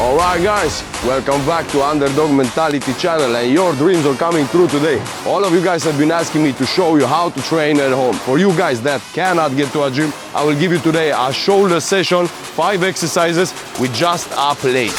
Alright guys, welcome back to Underdog Mentality channel, and your dreams are coming true today. All of you guys have been asking me to show you how to train at home. For you guys that cannot get to a gym, I will give you today a shoulder session, 5 exercises with just a plate.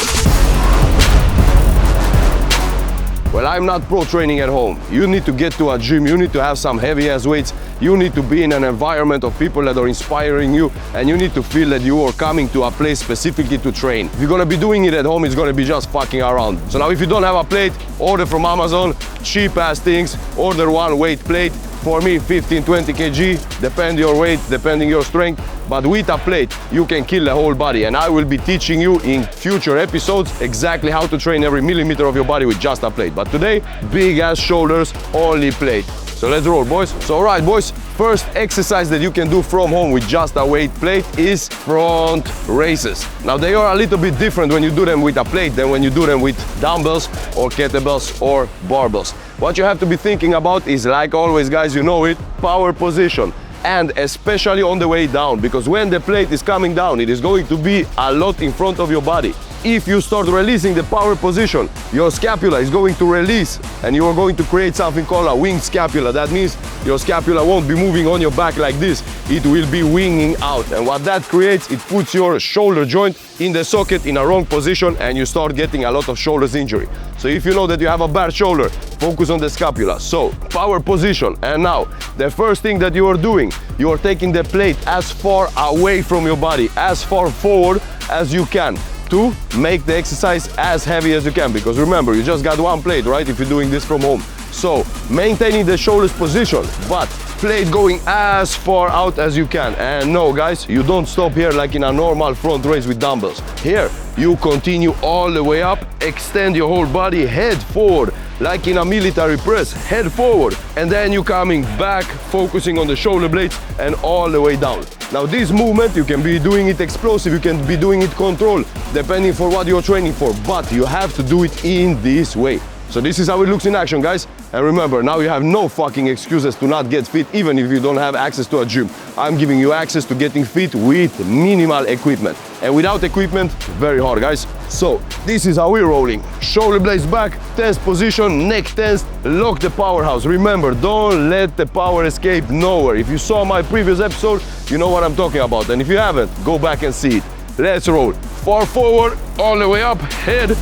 Well, I'm not pro training at home. You need to get to a gym, you need to have some heavy ass weights, you need to be in an environment of people that are inspiring you, and you need to feel that you are coming to a place specifically to train. If you're gonna be doing it at home, it's gonna be just fucking around. So now if you don't have a plate, order from Amazon, cheap ass things, order one weight plate. For me, 15-20 kg, depend your weight, depending your strength. But with a plate, you can kill the whole body. And I will be teaching you in future episodes exactly how to train every millimeter of your body with just a plate. But today, big ass shoulders, only plate. So let's roll, boys. So all right, boys, first exercise that you can do from home with just a weight plate is front raises. Now they are a little bit different when you do them with a plate than when you do them with dumbbells or kettlebells or barbells. What you have to be thinking about is, like always guys, you know it, power position. And especially on the way down, because when the plate is coming down, it is going to be a lot in front of your body. If you start releasing the power position, your scapula is going to release and you are going to create something called a winged scapula. That means your scapula won't be moving on your back like this, it will be winging out. And what that creates, it puts your shoulder joint in the socket in a wrong position and you start getting a lot of shoulders injury. So if you know that you have a bad shoulder, focus on the scapula. So power position. And now the first thing that you are doing, you are taking the plate as far away from your body, as far forward as you can, to make the exercise as heavy as you can. Because remember, you just got one plate, right, if you're doing this from home. So maintaining the shoulders position, but plate going as far out as you can. And no guys, you don't stop here like in a normal front raise with dumbbells. Here you continue all the way up, extend your whole body, head forward like in a military press, head forward, and then you coming back, focusing on the shoulder blades and all the way down. Now this movement, you can be doing it explosive, you can be doing it controlled, depending for what you're training for, but you have to do it in this way. So this is how it looks in action, guys. And remember, now you have no fucking excuses to not get fit, even if you don't have access to a gym. I'm giving you access to getting fit with minimal equipment. And without equipment, very hard, guys. So this is how we're rolling. Shoulder blades back, tense position, neck tense, lock the powerhouse. Remember, don't let the power escape nowhere. If you saw my previous episode, you know what I'm talking about. And if you haven't, go back and see it. Let's roll. Far forward, all the way up, head,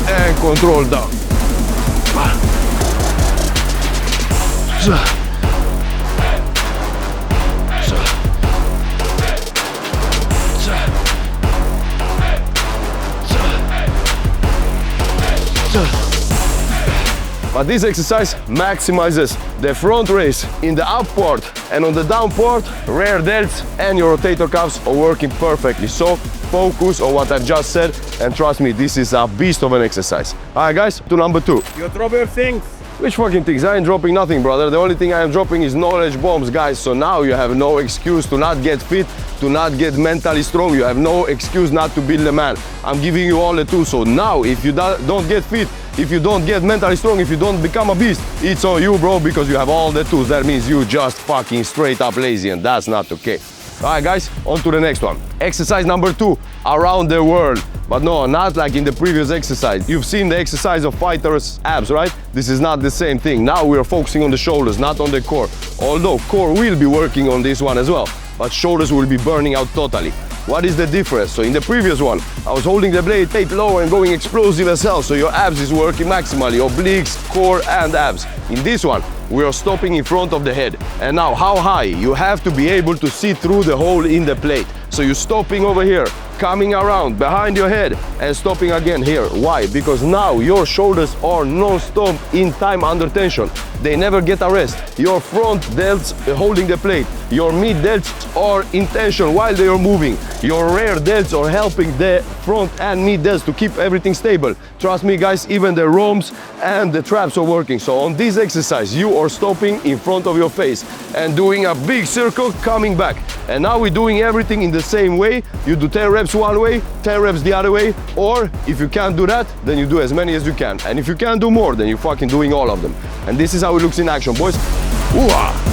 and control down. But this exercise maximizes the front raise in the up part, and on the down part, rear delts and your rotator cuffs are working perfectly. So focus on what I've just said, and trust me, this is a beast of an exercise. Alright guys, to number 2. You drop your things. Which fucking things? I ain't dropping nothing, brother. The only thing I am dropping is knowledge bombs, guys. So now you have no excuse to not get fit, to not get mentally strong. You have no excuse not to build a man. I'm giving you all the tools. So now if you don't get fit, if you don't get mentally strong, if you don't become a beast, it's on you, bro, because you have all the tools. That means you just fucking straight up lazy, and that's not okay. Alright guys, on to the next one. Exercise number 2, around the world. But no, not like in the previous exercise. You've seen the exercise of fighters' abs, right? This is not the same thing. Now we are focusing on the shoulders, not on the core. Although core will be working on this one as well, but shoulders will be burning out totally. What is the difference? So in the previous one, I was holding the blade low and going explosive as hell, so your abs is working maximally, obliques, core and abs. In this one, we are stopping in front of the head. And now how high? You have to be able to see through the hole in the plate. So you're stopping over here, coming around behind your head and stopping again here. Why? Because now your shoulders are non-stop in time under tension. They never get a rest. Your front delts holding the plate. Your mid delts are in tension while they are moving. Your rear delts are helping the front and mid delts to keep everything stable. Trust me guys, even the roams and the traps are working. So on this exercise, you are stopping in front of your face and doing a big circle coming back. And now we're doing everything in the same way. You do 10 reps one way, 10 reps the other way, or if you can't do that, then you do as many as you can. And if you can't do more, then you're fucking doing all of them. And this is how it looks in action, boys. Ooh-ah.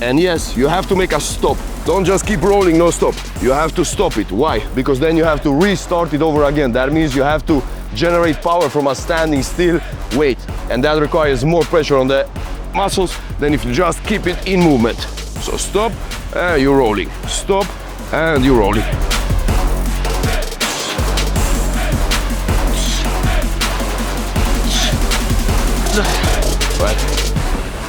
And yes, you have to make a stop. Don't just keep rolling, no stop. You have to stop it. Why? Because then you have to restart it over again. That means you have to generate power from a standing still weight. And that requires more pressure on the muscles than if you just keep it in movement. So stop, and you're rolling. Stop, and you're rolling. Right.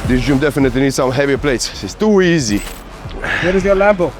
This gym definitely needs some heavier plates. It's too easy. Where is your Lambo?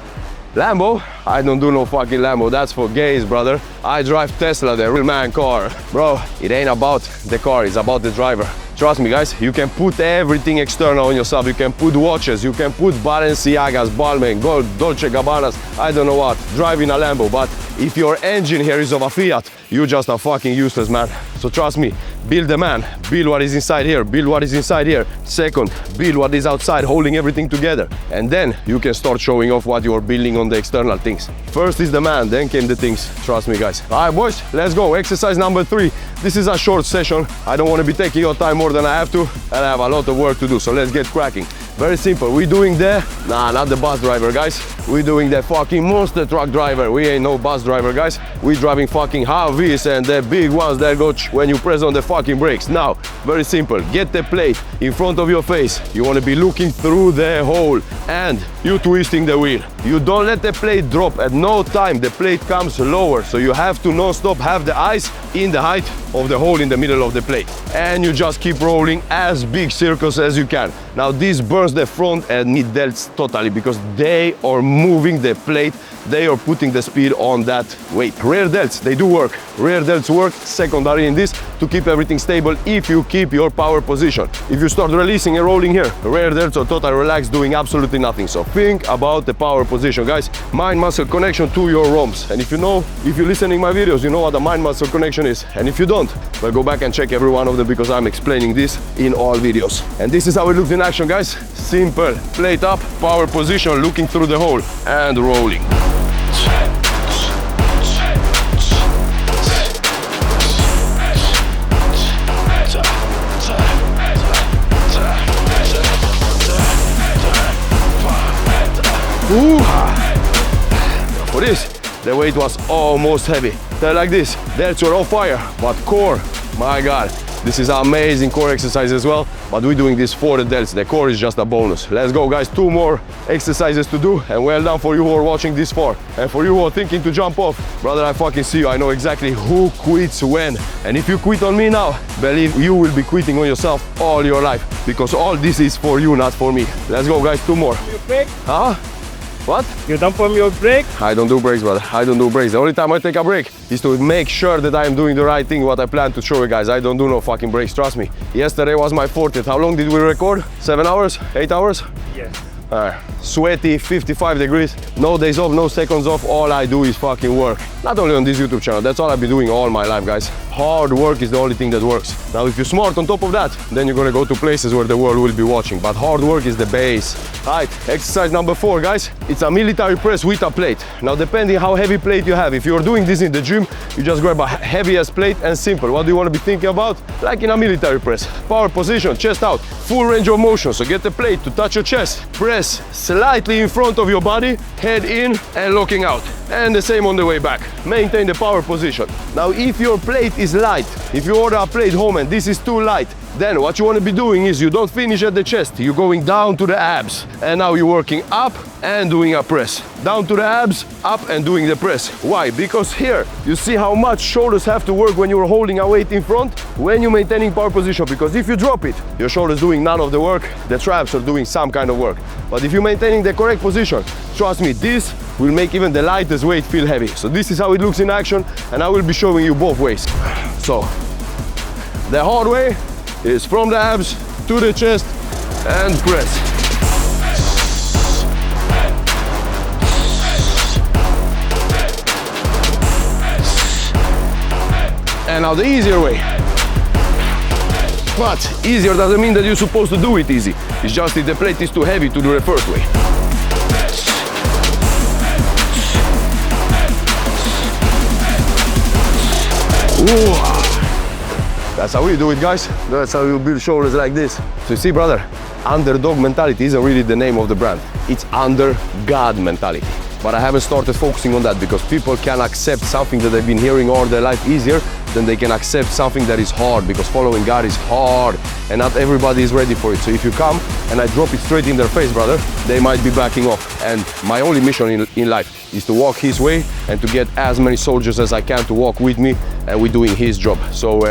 Lambo? I don't do no fucking Lambo. That's for gays, brother. I drive Tesla, the real man car. Bro, it ain't about the car, it's about the driver. Trust me, guys, you can put everything external on yourself. You can put watches, you can put Balenciagas, Balmain, Gold, Dolce Gabbanas, I don't know what, driving a Lambo. But if your engine here is of a Fiat, you're just a fucking useless man. So trust me, build the man, build what is inside here, build what is inside here. Second, build what is outside, holding everything together. And then you can start showing off what you're building on the external things. First is the man, then came the things. Trust me, guys. All right, boys, let's go. Exercise number 3. This is a short session. I don't want to be taking your time more than I have to, and I have a lot of work to do. So let's get cracking. Very simple. We're doing not the bus driver, guys. We're doing the fucking monster truck driver. We ain't no bus driver, guys. We're driving fucking Humvees and the big ones that go when you press on the fucking brakes. Now, very simple. Get the plate in front of your face. You want to be looking through the hole and you twisting the wheel. You don't let the plate drop. At no time the plate comes lower. So you have to non-stop have the eyes in the height of the hole in the middle of the plate. And you just keep rolling as big circles as you can. Now this burns the front and mid delts totally because they are moving the plate. They are putting the speed on that weight. Rear delts, they do work. Rear delts work secondary in this to keep everything stable if you keep your power position. If you start releasing and rolling here, rear delts are totally relaxed, doing absolutely nothing. So think about the power position, guys. Mind-muscle connection to your ROMs. And if you're listening my videos, you know what a mind-muscle connection is. And if you don't, well, go back and check every one of them because I'm explaining this in all videos. And this is how it looks in action, guys. Simple. Plate up, power position, looking through the hole and rolling. Ooh. For this, the weight was almost heavy. They're like this, delts were on fire, but core, my God, this is an amazing core exercise as well, but we're doing this for the delts. The core is just a bonus. Let's go, guys, 2 more exercises to do, and well done for you who are watching this far. And for you who are thinking to jump off, brother, I fucking see you. I know exactly who quits when. And if you quit on me now, believe you will be quitting on yourself all your life, because all this is for you, not for me. Let's go, guys, 2 more. You break? Huh? What? You done for your break? I don't do breaks, brother. I don't do breaks. The only time I take a break is to make sure that I am doing the right thing, what I plan to show you guys. I don't do no fucking breaks, trust me. Yesterday was my 40th. How long did we record? 7 hours? 8 hours? Yes. Sweaty, 55 degrees, no days off, no seconds off. All I do is fucking work. Not only on this YouTube channel, that's all I've been doing all my life, guys. Hard work is the only thing that works. Now, if you're smart on top of that, then you're gonna go to places where the world will be watching. But hard work is the base. All right, exercise number 4, guys. It's a military press with a plate. Now, depending how heavy plate you have, if you're doing this in the gym, you just grab a heaviest plate and simple. What do you want to be thinking about? Like in a military press. Power position, chest out, full range of motion. So get the plate to touch your chest. Press slightly in front of your body, head in and looking out. And the same on the way back. Maintain the power position. Now, if your plate is light, if you order a plate home and this is too light, then what you want to be doing is you don't finish at the chest, you're going down to the abs. And now you're working up and doing a press. Down to the abs, up and doing the press. Why? Because here, you see how much shoulders have to work when you're holding a weight in front, when you're maintaining power position. Because if you drop it, your shoulders doing none of the work, the traps are doing some kind of work. But if you're maintaining the correct position, trust me, this will make even the lightest weight feel heavy. So this is how it looks in action, and I will be showing you both ways. So, the hard way is from the abs to the chest and press. And now the easier way. But easier doesn't mean that you're supposed to do it easy. It's just if the plate is too heavy to do the first way. Ooh. That's how we do it, guys. That's how you build shoulders like this. So you see, brother, Underdog mentality isn't really the name of the brand. It's under God mentality. But I haven't started focusing on that because people can accept something that they've been hearing all their life easier than they can accept something that is hard, because following God is hard and not everybody is ready for it. So if you come and I drop it straight in their face, brother, they might be backing off. And my only mission in life is to walk His way and to get as many soldiers as I can to walk with me, and we're doing His job. So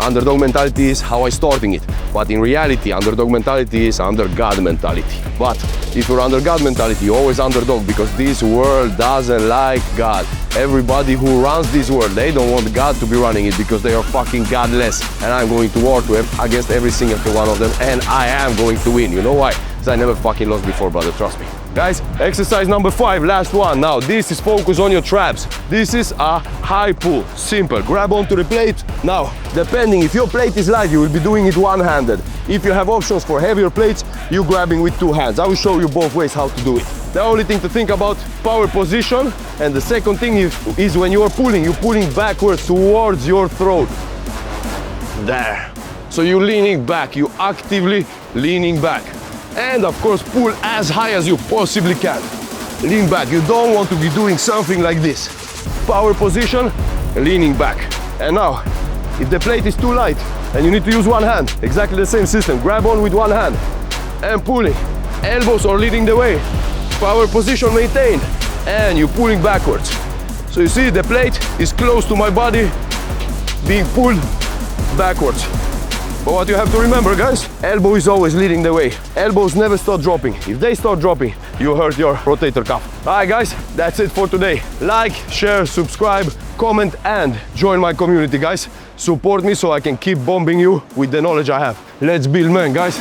underdog mentality is how I starting it. But in reality, underdog mentality is under God mentality. But if you're under God mentality, you're always underdog, because this world doesn't like God. Everybody who runs this world, they don't want God to be running it because they are fucking godless. And I'm going to war against every single one of them, and I am going to win. You know why? Because I never fucking lost before, brother, trust me. Guys, exercise number 5, last one. Now, this is focus on your traps. This is a high pull, simple. Grab onto the plate. Now, depending, if your plate is light, you will be doing it one-handed. If you have options for heavier plates, you're grabbing with 2 hands. I will show you both ways how to do it. The only thing to think about, power position, and the second thing is when you are pulling, you're pulling backwards towards your throat. There. So you're leaning back, you're actively leaning back. And of course, pull as high as you possibly can. Lean back. You don't want to be doing something like this. Power position, leaning back. And now, if the plate is too light and you need to use one hand, exactly the same system. Grab on with one hand and pulling. Elbows are leading the way. Power position maintained. And you're pulling backwards. So you see, the plate is close to my body, being pulled backwards. But what you have to remember, guys, elbow is always leading the way. Elbows never start dropping. If they start dropping, you hurt your rotator cuff. All right, guys, that's it for today. Like, share, subscribe, comment, and join my community, guys. Support me so I can keep bombing you with the knowledge I have. Let's build, man, guys.